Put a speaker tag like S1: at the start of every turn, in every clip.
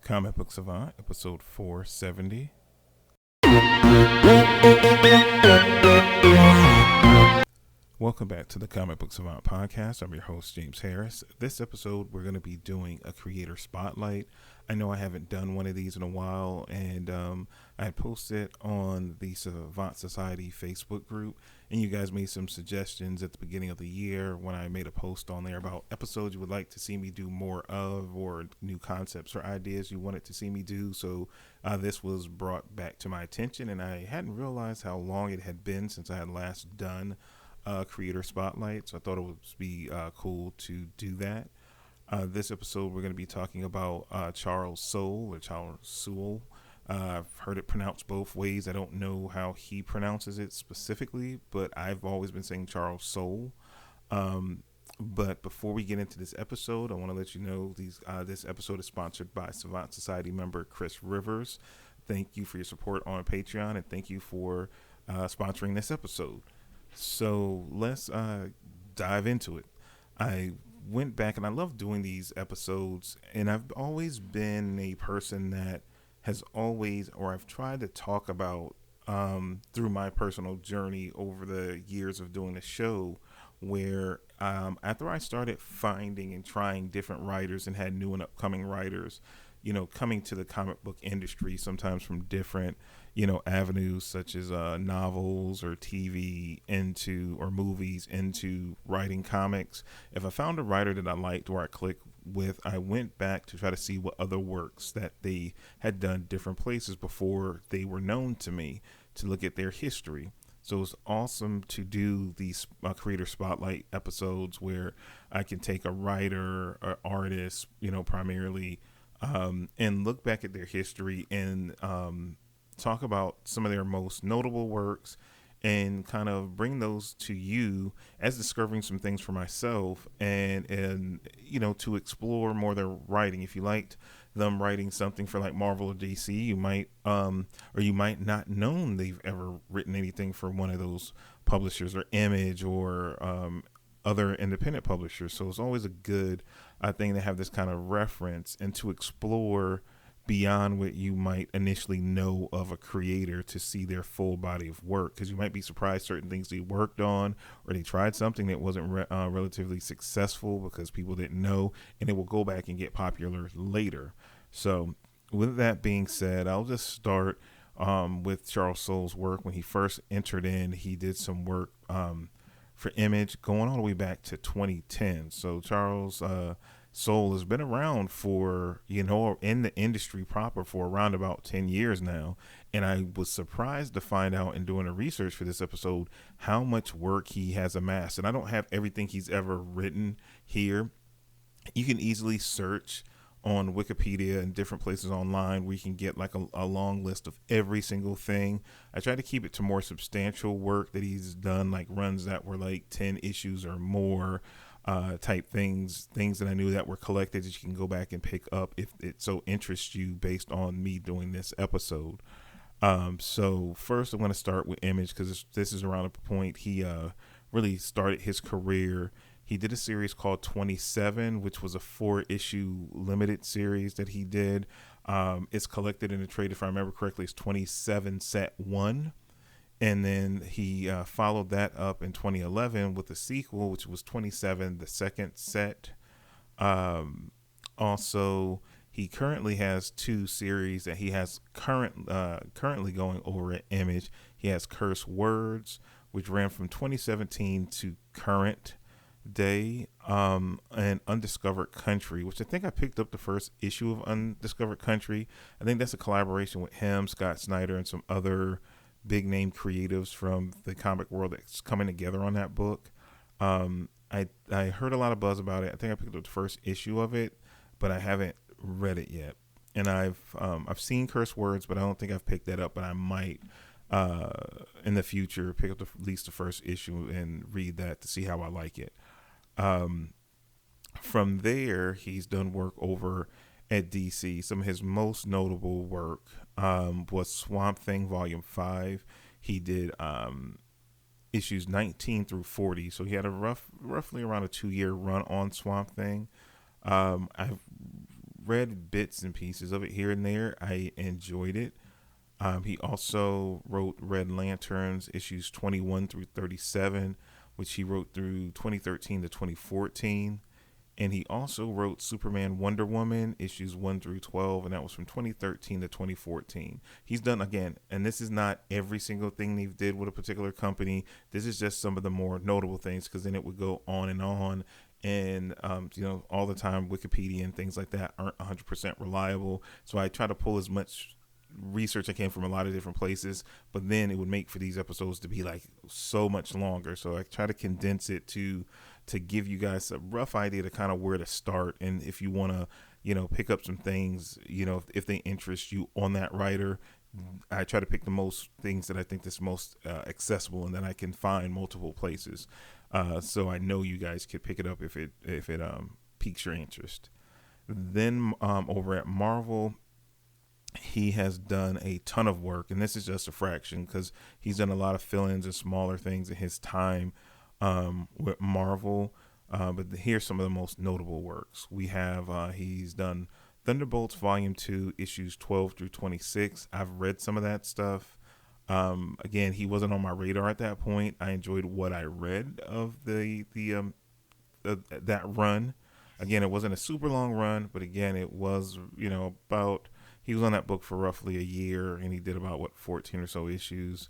S1: Comic Book Savant, episode 470. Welcome back to the Comic Book Savant podcast. I'm your host, James Harris. This episode, we're going to be doing a creator spotlight. I know I haven't done one of these in a while, and I had posted on the Savant Society Facebook group, and you guys made some suggestions at the beginning of the year when I made a post on there about episodes you would like to see me do more of, or new concepts or ideas you wanted to see me do. So this was brought back to my attention, and I hadn't realized how long it had been since I had last done creator spotlight, so I thought it would be cool to do that. This episode, we're going to be talking about Charles Soule or Charles Soule. I've heard it pronounced both ways. I don't know how he pronounces it specifically, but I've always been saying Charles Soule. But before we get into this episode, I want to let you know this episode is sponsored by Savant Society member Chris Rivers. Thank you for your support on Patreon, and thank you for sponsoring this episode. So let's dive into it. I went back and I love doing these episodes, and I've always been a person that has always, or I've tried to talk about through my personal journey over the years of doing the show, where after I started finding and trying different writers and had new and upcoming writers, coming to the comic book industry, sometimes from different, avenues such as novels or TV or movies into writing comics. If I found a writer that I liked or I clicked with, I went back to try to see what other works that they had done different places before they were known to me, to look at their history. So it's awesome to do these creator spotlight episodes where I can take a writer or artist, primarily, and look back at their history and talk about some of their most notable works and kind of bring those to you as discovering some things for myself and to explore more their writing. If you liked them writing something for like Marvel or DC, you might or you might not known they've ever written anything for one of those publishers or Image or other independent publishers. So it's always a good thing to have this kind of reference and to explore beyond what you might initially know of a creator to see their full body of work, because you might be surprised certain things they worked on, or they tried something that wasn't relatively successful because people didn't know, and it will go back and get popular later. So with that being said, I'll just start with Charles Soule's work. When he first entered in, he did some work for Image going all the way back to 2010. So Charles Soule has been around for, in the industry proper for around about 10 years now. And I was surprised to find out in doing the research for this episode how much work he has amassed. And I don't have everything he's ever written here. You can easily search on Wikipedia and different places online where you can get like a long list of every single thing. I try to keep it to more substantial work that he's done, like runs that were like 10 issues or more, type things that I knew that were collected that you can go back and pick up if it so interests you based on me doing this episode. So first I'm going to start with Image, because this is around the point he really started his career. He did a series called 27, which was a 4-issue limited series that he did. It's collected in a trade, if I remember correctly, it's 27 set 1. And then he followed that up in 2011 with a sequel, which was 27, the second set. Also, he currently has 2 series that he has currently going over at Image. He has Curse Words, which ran from 2017 to current day, and Undiscovered Country, which I think I picked up the first issue of Undiscovered Country. I think that's a collaboration with him, Scott Snyder, and some other big name creatives from the comic world that's coming together on that book. I heard a lot of buzz about it. I think I picked up the first issue of it, but I haven't read it yet. And I've seen Curse Words, but I don't think I've picked that up. But I might in the future pick up at least the first issue and read that to see how I like it. From there, he's done work over at DC. Some of his most notable work was Swamp Thing Volume 5. He did issues 19 through 40. So he had a roughly around a 2-year run on Swamp Thing. I've read bits and pieces of it here and there. I enjoyed it. He also wrote Red Lanterns issues 21 through 37, which he wrote through 2013 to 2014. And he also wrote Superman Wonder Woman issues 1 through 12, and that was from 2013 to 2014. He's done, again, and this is not every single thing he did with a particular company. This is just some of the more notable things, because then it would go on and on. And, all the time, Wikipedia and things like that aren't 100% reliable. So I try to pull as much research I can from a lot of different places, but then it would make for these episodes to be like so much longer. So I try to condense it to give you guys a rough idea to kind of where to start. And if you want to, pick up some things, if they interest you on that writer, I try to pick the most things that I think that's most accessible and that I can find multiple places. So I know you guys could pick it up if it piques your interest. Then over at Marvel, he has done a ton of work, and this is just a fraction because he's done a lot of fill-ins and smaller things in his time with Marvel. But here's some of the most notable works. We have, he's done Thunderbolts Volume 2, issues 12 through 26. I've read some of that stuff. Again, he wasn't on my radar at that point. I enjoyed what I read of that run. Again, it wasn't a super long run, but again, it was, he was on that book for roughly a year, and he did about 14 or so issues.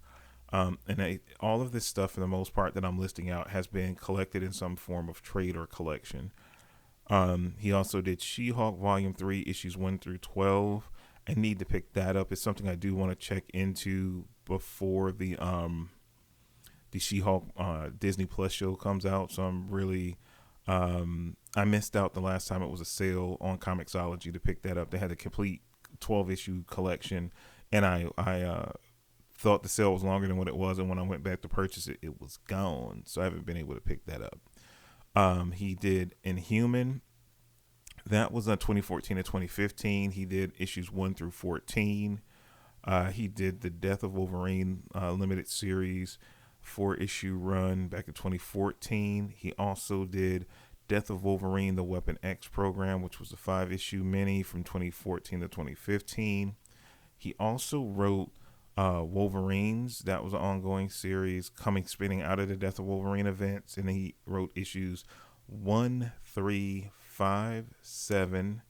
S1: All of this stuff, for the most part, that I'm listing out has been collected in some form of trade or collection. He also did She-Hulk Volume 3, issues 1 through 12. I need to pick that up. It's something I do want to check into before the She-Hulk Disney Plus show comes out. So I'm really, I missed out the last time it was a sale on Comixology to pick that up. They had a complete 12-issue collection, and I thought the sale was longer than what it was, and when I went back to purchase it, it was gone. So I haven't been able to pick that up. He did Inhuman. That was 2014 to 2015. He did issues 1 through 14. He did the Death of Wolverine limited series 4-issue run back in 2014. He also did Death of Wolverine, the Weapon X program, which was a 5-issue mini from 2014 to 2015. He also wrote Wolverines. That was an ongoing series spinning out of the Death of Wolverine events. And he wrote issues 1, 3, 5, 7,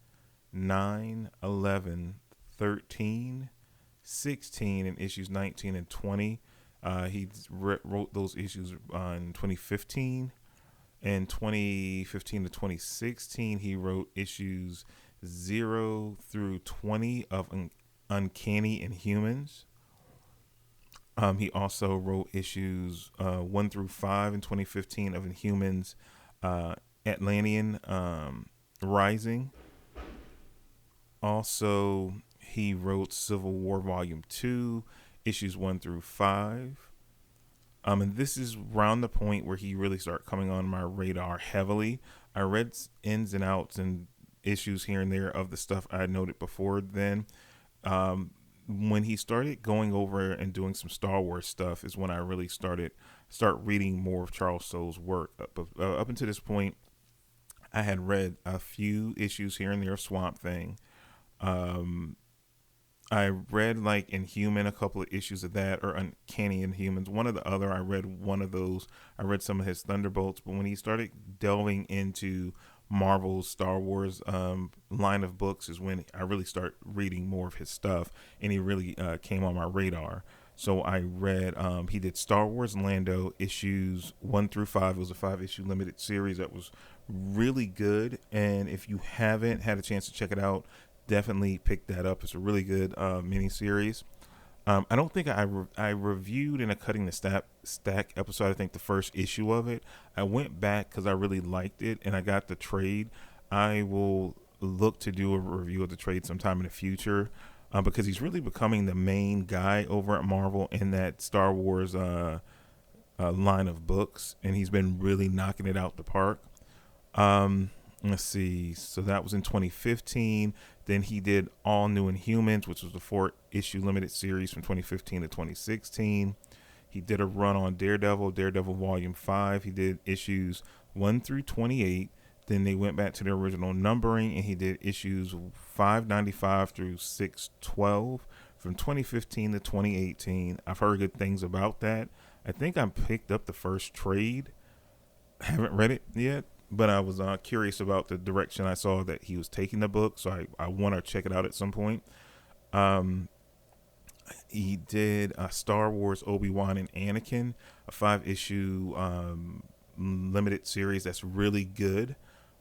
S1: 9, 11, 13, 16, and issues 19 and 20. He wrote those issues in 2015. In 2015 to 2016, he wrote issues 0 through 20 of Uncanny Inhumans. He also wrote issues 1 through 5 in 2015 of Inhumans Atlantean Rising. Also, he wrote Civil War Volume 2, issues 1 through 5. And this is around the point where he really started coming on my radar heavily. I read ins and outs and issues here and there of the stuff I had noted before then. When he started going over and doing some Star Wars stuff is when I really start reading more of Charles Soule's work. Up until this point, I had read a few issues here and there of Swamp Thing. I read like Inhuman, a couple of issues of that, or Uncanny Inhumans. One or the other, I read one of those. I read some of his Thunderbolts, but when he started delving into Marvel's Star Wars line of books is when I really start reading more of his stuff, and he really came on my radar. So I read, he did Star Wars Lando issues 1 through 5. It was a 5-issue limited series that was really good, and if you haven't had a chance to check it out, definitely pick that up. It's a really good mini series. I don't think I reviewed in a Cutting the Stack episode, I think the first issue of it. I went back because I really liked it, and I got the trade. I will look to do a review of the trade sometime in the future because he's really becoming the main guy over at Marvel in that Star Wars line of books, and he's been really knocking it out the park. Let's see. So that was in 2015. Then he did All New Inhumans, which was the 4-issue limited series from 2015 to 2016. He did a run on Daredevil Volume 5. He did issues 1 through 28. Then they went back to the original numbering, and he did issues 595 through 612 from 2015 to 2018. I've heard good things about that. I think I picked up the first trade. I haven't read it yet, but I was curious about the direction I saw that he was taking the book, so I want to check it out at some point. He did Star Wars Obi-Wan and Anakin, a 5-issue limited series that's really good.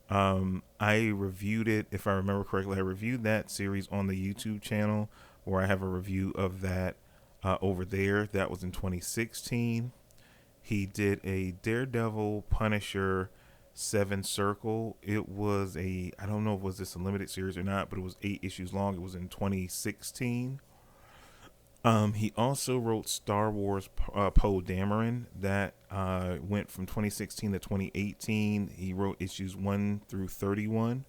S1: I reviewed it, if I remember correctly. I reviewed that series on the YouTube channel, where I have a review of that over there. That was in 2016. He did a Daredevil Punisher 7 Circle. It was I don't know if was this a limited series or not, but it was 8 issues long. It was in 2016. He also wrote Star Wars Poe Dameron. That went from 2016 to 2018. He wrote issues 1 through 31.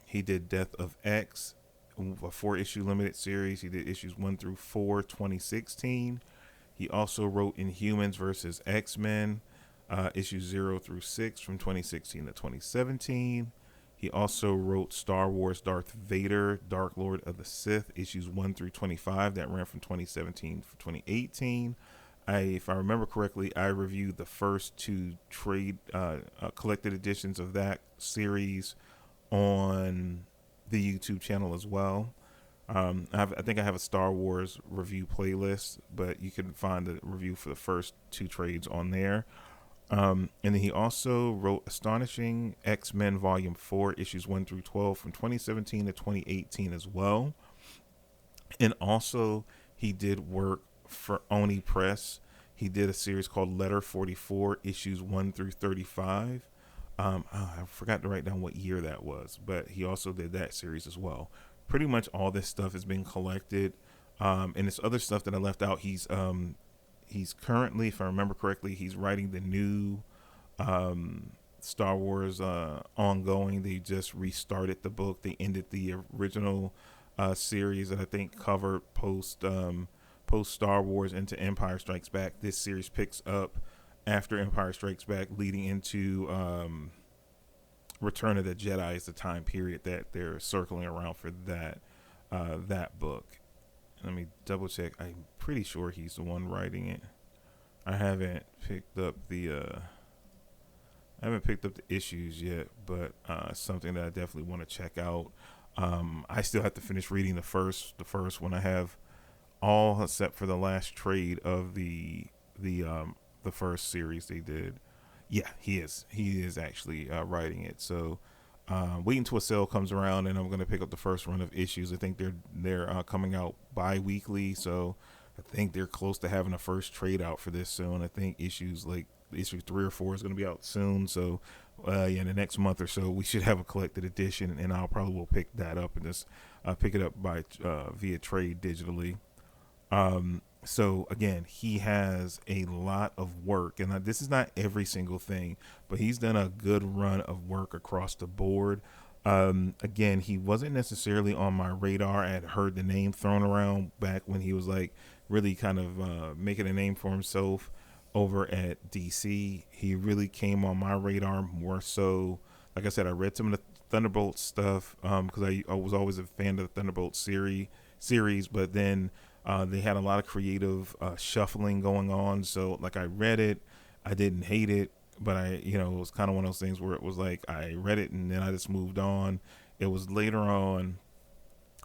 S1: He did Death of X, a 4-issue limited series. He did issues 1 through 4, 2016. He also wrote Inhumans versus X-Men, issues 0 through 6 from 2016 to 2017. He also wrote Star Wars Darth Vader, Dark Lord of the Sith, issues 1 through 25. That ran from 2017 to 2018. If I remember correctly, I reviewed the first 2 trade collected editions of that series on the YouTube channel as well. I think I have a Star Wars review playlist, but you can find the review for the first 2 trades on there. And then he also wrote Astonishing X-Men Volume 4, issues 1 through 12 from 2017 to 2018 as well. And also he did work for Oni Press. He did a series called Letter 44, issues 1 through 35. I forgot to write down what year that was, but he also did that series as well. Pretty much all this stuff has been collected. And this other stuff that I left out, he's currently, if I remember correctly, he's writing the new Star Wars ongoing. They just restarted the book. They ended the original series that I think covered post Star Wars into Empire Strikes Back. This series picks up after Empire Strikes Back, leading into Return of the Jedi is the time period that they're circling around for that book. Let me double check. I'm pretty sure he's the one writing it. I haven't picked up the issues yet, but something that I definitely want to check out. I still have to finish reading the first one. I have all except for the last trade of the first series they did. Yeah, he is actually writing it. So waiting until a sale comes around, and I'm going to pick up the first run of issues. I think they're coming out bi-weekly, so I think they're close to having a first trade out for this soon. I think issue 3 or 4 is going to be out soon. So in the next month or so, we should have a collected edition, and I'll probably will pick that up and just pick it up via trade digitally. So again, he has a lot of work, and this is not every single thing, but he's done a good run of work across the board. Again, he wasn't necessarily on my radar. I had heard the name thrown around back when he was like really kind of making a name for himself over at DC. He really came on my radar more so. Like I said, I read some of the Thunderbolt stuff because I was always a fan of the Thunderbolt series, but then they had a lot of creative shuffling going on. So like I read it, I didn't hate it, but it was kind of one of those things where it was like I read it and then I just moved on. It was later on,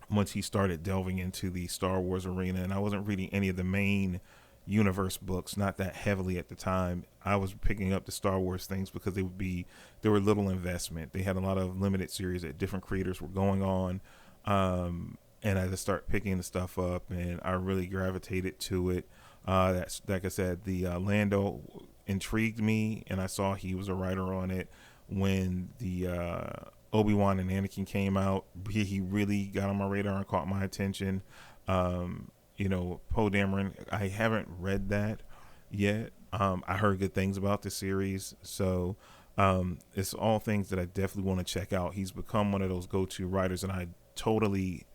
S1: once he started delving into the Star Wars arena, and I wasn't reading any of the main universe books, not that heavily at the time. I was picking up the Star Wars things because there were little investment. They had a lot of limited series that different creators were going on. And I just start picking the stuff up, and I really gravitated to it. That's like I said, the Lando intrigued me, and I saw he was a writer on it. When the Obi-Wan and Anakin came out, he really got on my radar and caught my attention. Poe Dameron, I haven't read that yet. I heard good things about the series, so it's all things that I definitely want to check out. He's become one of those go-to writers, and I totally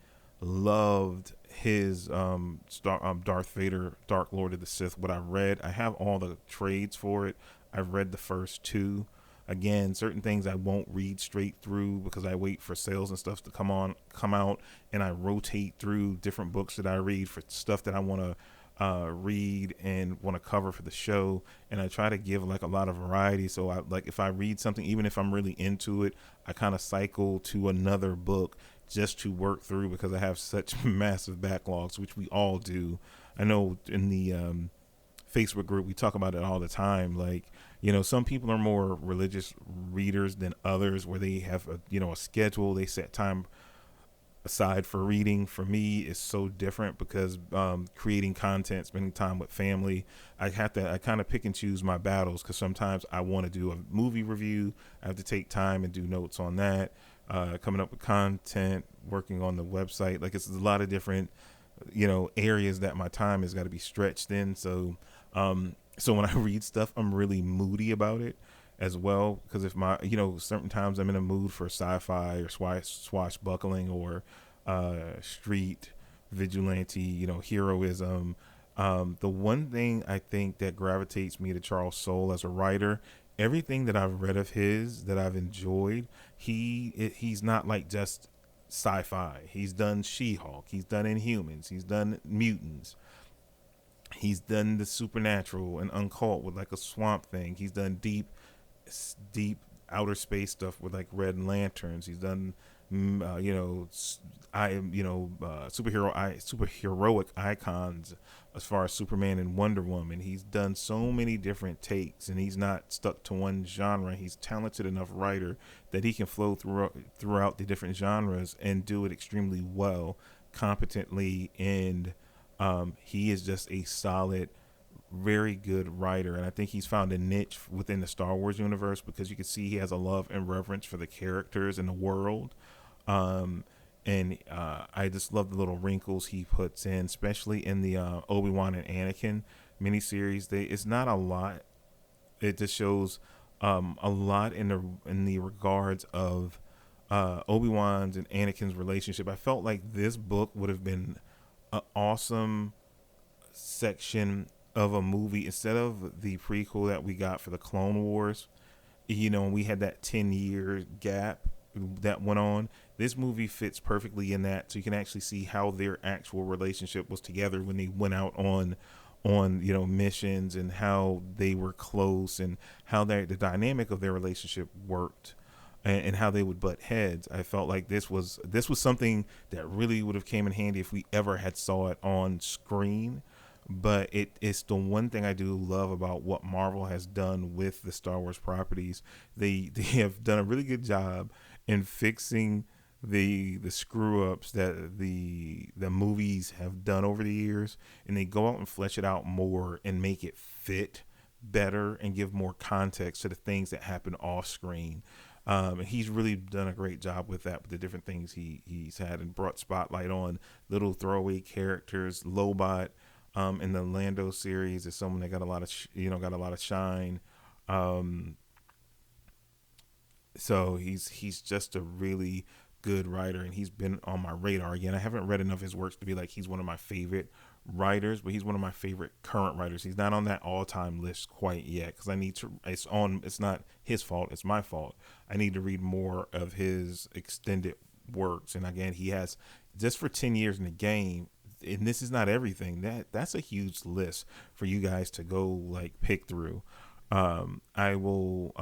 S1: loved his Darth Vader, Dark Lord of the Sith. What I read, I have all the trades for it. I've read the first 2. Again, certain things I won't read straight through because I wait for sales and stuff to come out, and I rotate through different books that I read for stuff that I want to read and want to cover for the show. And I try to give like a lot of variety. So I like, if I read something, even if I'm really into it, I kind of cycle to another book just to work through, because I have such massive backlogs, which we all do. I know in the Facebook group we talk about it all the time. Like, some people are more religious readers than others, where they have a schedule, they set time aside for reading. For me, it's so different because creating content, spending time with family, I kind of pick and choose my battles, because sometimes I want to do a movie review, I have to take time and do notes on that, coming up with content, working on the website. Like, it's a lot of different areas that my time has got to be stretched in. So when I read stuff, I'm really moody about it as well, because if my certain times I'm in a mood for sci-fi or swashbuckling or street vigilante, heroism. The one thing I think that gravitates me to Charles Soule as a writer, everything that I've read of his that I've enjoyed, he's not like just sci-fi. He's done She-Hulk, he's done Inhumans, he's done Mutants, he's done the supernatural and occult with like a Swamp Thing, he's done deep outer space stuff with like Red Lanterns, he's done superheroic icons as far as Superman and Wonder Woman. He's done so many different takes, and he's not stuck to one genre. He's talented enough writer that he can flow throughout the different genres and do it extremely well, competently, and he is just a solid, very good writer. And I think he's found a niche within the Star Wars universe, because you can see he has a love and reverence for the characters and the world. I just love the little wrinkles he puts in, especially in the Obi-Wan and Anakin miniseries. It's not a lot. It just shows a lot in the regards of Obi-Wan's and Anakin's relationship. I felt like this book would have been an awesome section of a movie instead of the prequel that we got for the Clone Wars. And we had that 10-year gap that went on. This movie fits perfectly in that, so you can actually see how their actual relationship was together when they went out on missions, and how they were close, and how the dynamic of their relationship worked, and how they would butt heads. I felt like this was something that really would have came in handy if we ever had saw it on screen. But it's the one thing I do love about what Marvel has done with the Star Wars properties. They have done a really good job in fixing the screw ups that the movies have done over the years, and they go out and flesh it out more and make it fit better and give more context to the things that happen off screen. And he's really done a great job with that, with the different things he's had, and brought spotlight on little throwaway characters. Lobot in the Lando series is someone that got a lot of shine. So he's just a really good writer, and he's been on my radar. Again, I haven't read enough of his works to be like he's one of my favorite writers, but he's one of my favorite current writers. He's not on that all-time list quite yet, because I need to. It's not his fault, it's my fault. I need to read more of his extended works. And again, he has, just for 10 years in the game, and this is not everything, that's a huge list for you guys to go like pick through. I will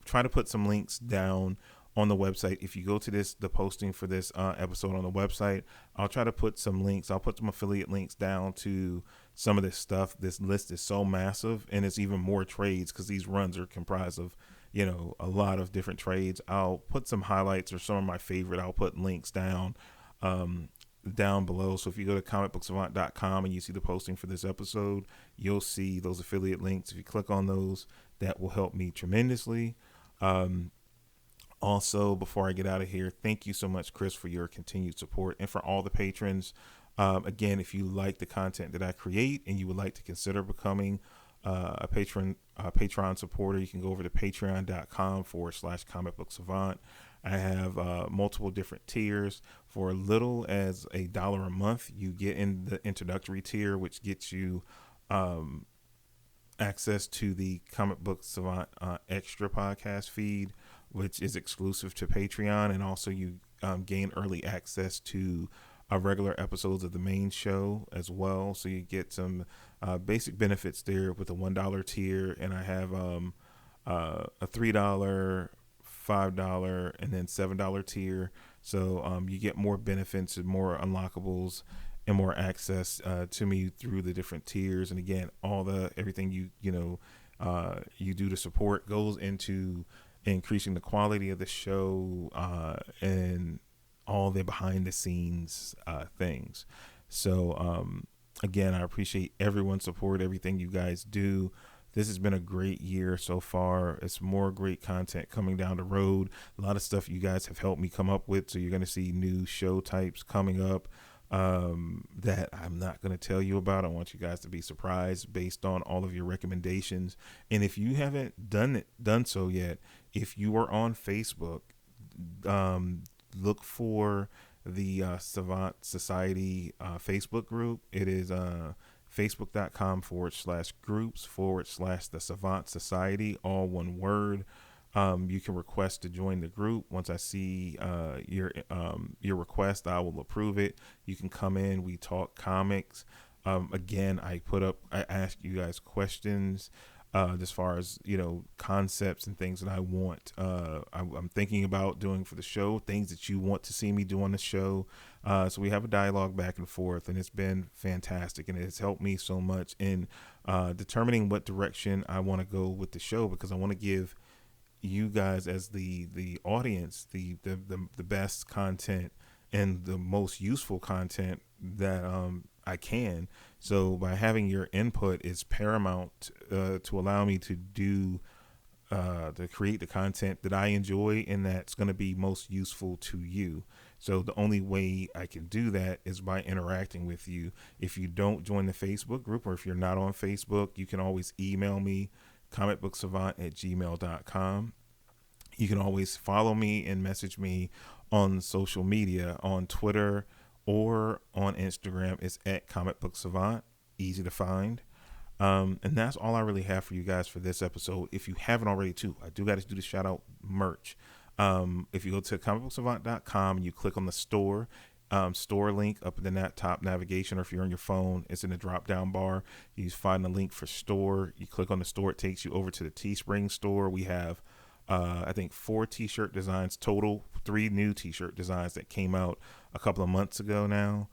S1: try to put some links down on the website. If you go to the posting for this episode on the website, I'll try to put some links. I'll put some affiliate links down to some of this stuff. This list is so massive, and it's even more trades, because these runs are comprised of a lot of different trades. I'll put some highlights or some of my favorite. I'll put links down below. So if you go to comicbooksavant.com and you see the posting for this episode, you'll see those affiliate links. If you click on those, that will help me tremendously. Also, before I get out of here, thank you so much, Chris, for your continued support, and for all the patrons. Again, if you like the content that I create and you would like to consider becoming a Patreon supporter, you can go over to patreon.com/comicbooksavant. I have multiple different tiers. For as little as $1 a month, you get in the introductory tier, which gets you access to the Comic Book Savant Extra podcast feed, which is exclusive to Patreon, and also you gain early access to regular episodes of the main show as well. So you get some basic benefits there with a $1 tier, and I have a $3, $5, and then $7 tier. So you get more benefits and more unlockables and more access to me through the different tiers. And again, everything you do to support goes into increasing the quality of the show and all the behind the scenes things. So again, I appreciate everyone's support, everything you guys do. This has been a great year so far. It's more great content coming down the road. A lot of stuff you guys have helped me come up with. So you're going to see new show types coming up that I'm not going to tell you about. I want you guys to be surprised based on all of your recommendations. And if you haven't done so yet, if you are on Facebook, look for the Savant Society Facebook group. It is facebook.com/groups/the Savant Society, all one word. You can request to join the group. Once I see your request, I will approve it. You can come in. We talk comics. Again, I ask you guys questions as far as concepts and things that I want. I'm thinking about doing for the show, things that you want to see me do on the show. So we have a dialogue back and forth, and it's been fantastic, and it has helped me so much in determining what direction I want to go with the show, because I want to give you guys as the audience the best content and the most useful content that I can. So by having your input is paramount to allow me to create the content that I enjoy and that's going to be most useful to you. So the only way I can do that is by interacting with you. If you don't join the Facebook group, or if you're not on Facebook, you can always email me, comicbooksavant@gmail.com. You can always follow me and message me on social media, on Twitter or on Instagram. It's at comicbooksavant, easy to find. And that's all I really have for you guys for this episode. If you haven't already too, I do got to do the shout out merch. If you go to comicbooksavant.com and you click on the store link up in the top navigation, or if you're on your phone, it's in the drop down bar. You find the link for store. You click on the store. It takes you over to the Teespring store. We have I think 4 t-shirt designs total, 3 new t-shirt designs that came out a couple of months ago now.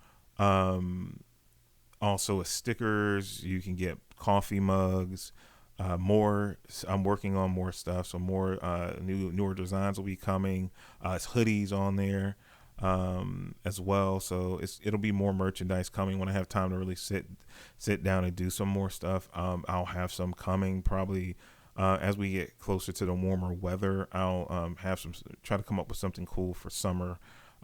S1: Also stickers. You can get coffee mugs. More. I'm working on more stuff, so more newer designs will be coming. It's hoodies on there as well. So it'll be more merchandise coming when I have time to really sit down and do some more stuff. I'll have some coming probably. As we get closer to the warmer weather, I'll try to come up with something cool for summer,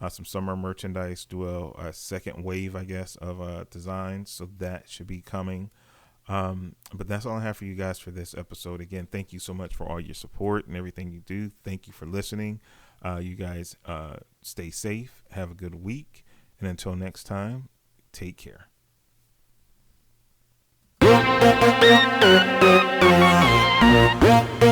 S1: some summer merchandise, do a second wave, I guess, of designs. So that should be coming. But that's all I have for you guys for this episode. Again, thank you so much for all your support and everything you do. Thank you for listening. You guys stay safe. Have a good week. And until next time, take care.
S2: Yeah.